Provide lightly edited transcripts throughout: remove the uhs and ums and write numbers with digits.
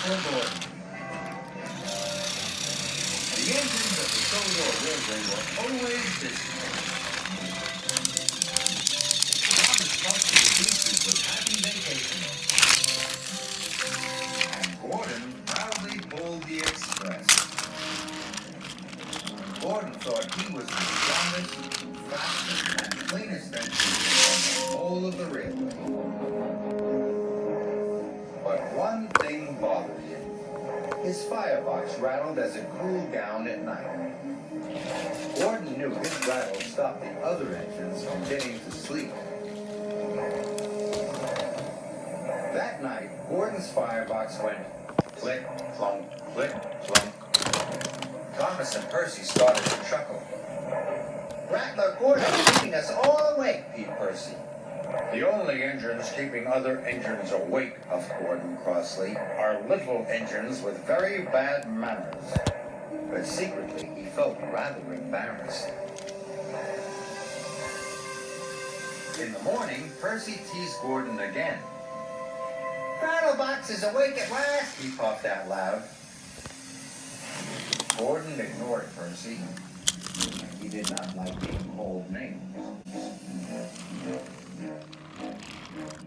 for Gordon. The engines of the Sodor Railway were always busy. Thomas talked to the beaches with happy vacation. And Gordon proudly pulled the express. Gordon thought he was the strongest, fastest, and cleanest engine on the whole of the railway. But one thing bothered him. His firebox rattled as it cooled down at night. Gordon knew his rattle stopped the other engines from getting to sleep. That night, Gordon's firebox went click, clunk, click, clunk. Thomas and Percy started to chuckle. "Rattler Gordon's keeping us all awake," peeped Percy. "The only engines keeping other engines awake," puffed Gordon crossly, "are little engines with very bad manners." But secretly, he felt rather embarrassed. In the morning, Percy teased Gordon again. "Rattlebox is awake at last," he puffed out loud. Gordon ignored Percy. He did not like being called names.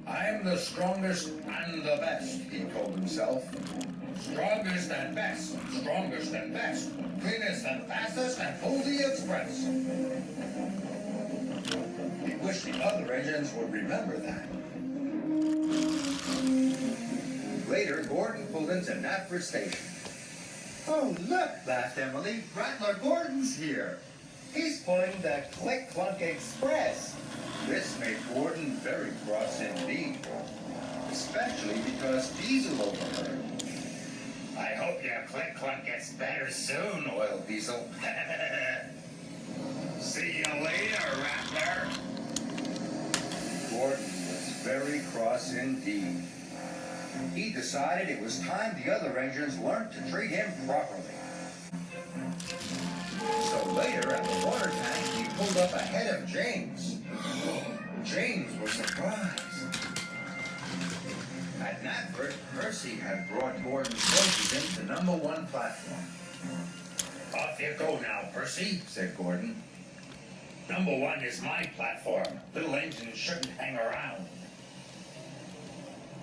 "I'm the strongest and the best," he told himself. "Strongest and best, strongest and best, cleanest and fastest, and pull the express." He wished the other engines would remember that. Later, Gordon pulled into Knapford Station. "Oh, look," laughed Emily. "Rattler Gordon's here. He's pulling the Click-Clunk Express." This made Gordon very cross indeed, especially because Diesel overheard. "I hope your Click-Clunk gets better soon," oiled Diesel. "See you later, Rattler." Gordon was very cross indeed. He decided it was time the other engines learned to treat him properly. So later, at the water tank, he pulled up ahead of James. James was surprised. At Knapford, Percy had brought Gordon's horses into number 1 platform. "Off you go now, Percy," said Gordon. "Number 1 is my platform. Little engines shouldn't hang around."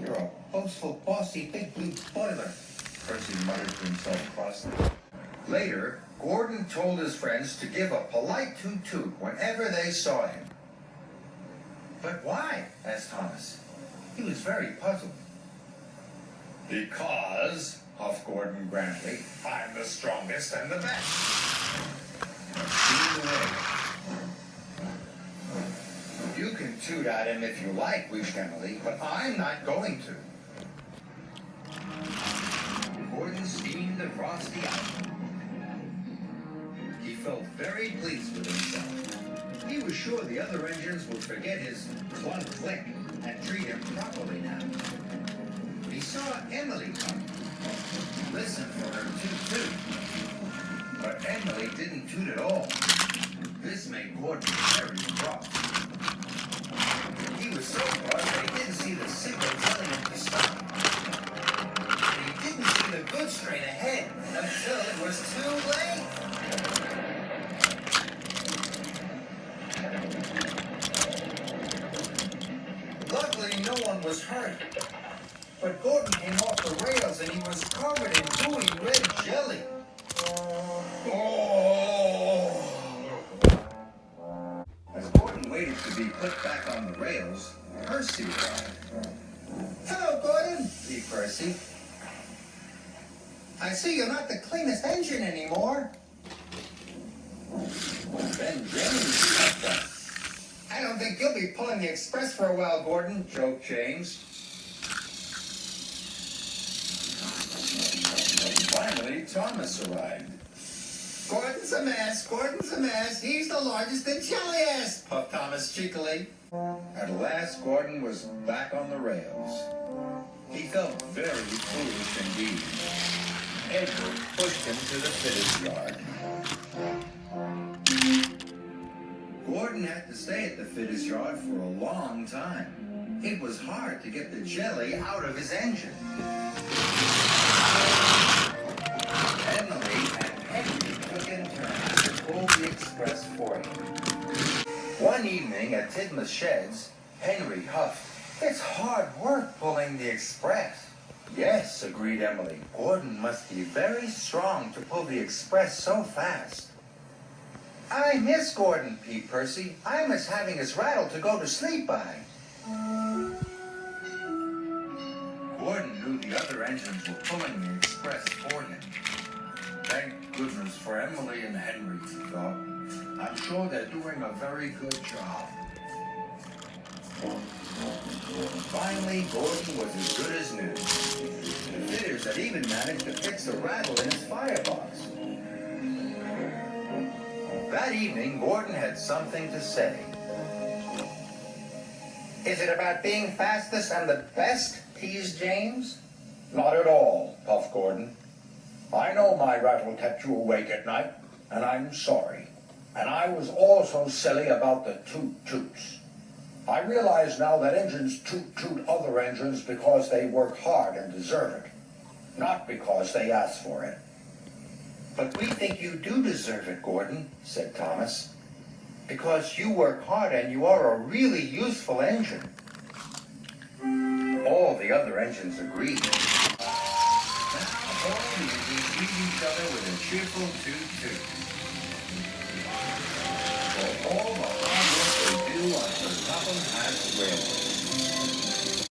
"You're a boastful, bossy, big blue spoiler," Percy muttered to himself crossly. Later, Gordon told his friends to give a polite toot-toot whenever they saw him. "But why?" asked Thomas. He was very puzzled. "Because," huffed Gordon grandly, "I'm the strongest and the best." Steamed away. "You can toot at him if you like," wished Emily, "but I'm not going to." Gordon steamed across the island. He felt very pleased with himself. He was sure the other engines would forget his clunk-click and treat him properly now. He saw Emily coming. Listened for her toot-toot. But Emily didn't toot at all. This made Gordon very cross. He was so cross that he didn't see the signal telling him to stop. And he didn't see the goods train ahead until it was too late. Luckily, no one was hurt. But Gordon came off the rails and he was covered in gooey red jelly. Oh! As Gordon waited to be put back on the rails, Percy arrived. "Hello, Gordon," beeped Percy. "I see you're not the cleanest engine anymore." Then James stepped up. "I don't think you'll be pulling the express for a while, Gordon," joked James. Finally, Thomas arrived. "Gordon's a mess, Gordon's a mess. He's the largest and jelliest," puffed Thomas cheekily. At last, Gordon was back on the rails. He felt very foolish indeed. Edward pushed him to the fitter's yard. Gordon had to stay at the fitter's yard for a long time. It was hard to get the jelly out of his engine. One evening at Tidmouth Sheds, Henry huffed, "It's hard work pulling the express." "Yes," agreed Emily. "Gordon must be very strong to pull the express so fast." "I miss Gordon," peeped Percy. "I miss having his rattle to go to sleep by." Gordon knew the other engines were pulling the express for him. Thank goodness for Emily and Henry, he thought. I'm sure they're doing a very good job. Finally, Gordon was as good as new. The fitters had even managed to fix a rattle in his firebox. That evening, Gordon had something to say. "Is it about being fastest and the best?" teased James. "Not at all," puffed Gordon. "I know my rattle kept you awake at night, and I'm sorry. And I was also silly about the toot-toots. I realize now that engines toot-toot other engines because they work hard and deserve it, not because they ask for it." "But we think you do deserve it, Gordon," said Thomas, "because you work hard and you are a really useful engine." All the other engines agreed. Now all the engines greet each other with a cheerful toot-toot. For all the hard work they do on Sir Topham Hatt's railroad.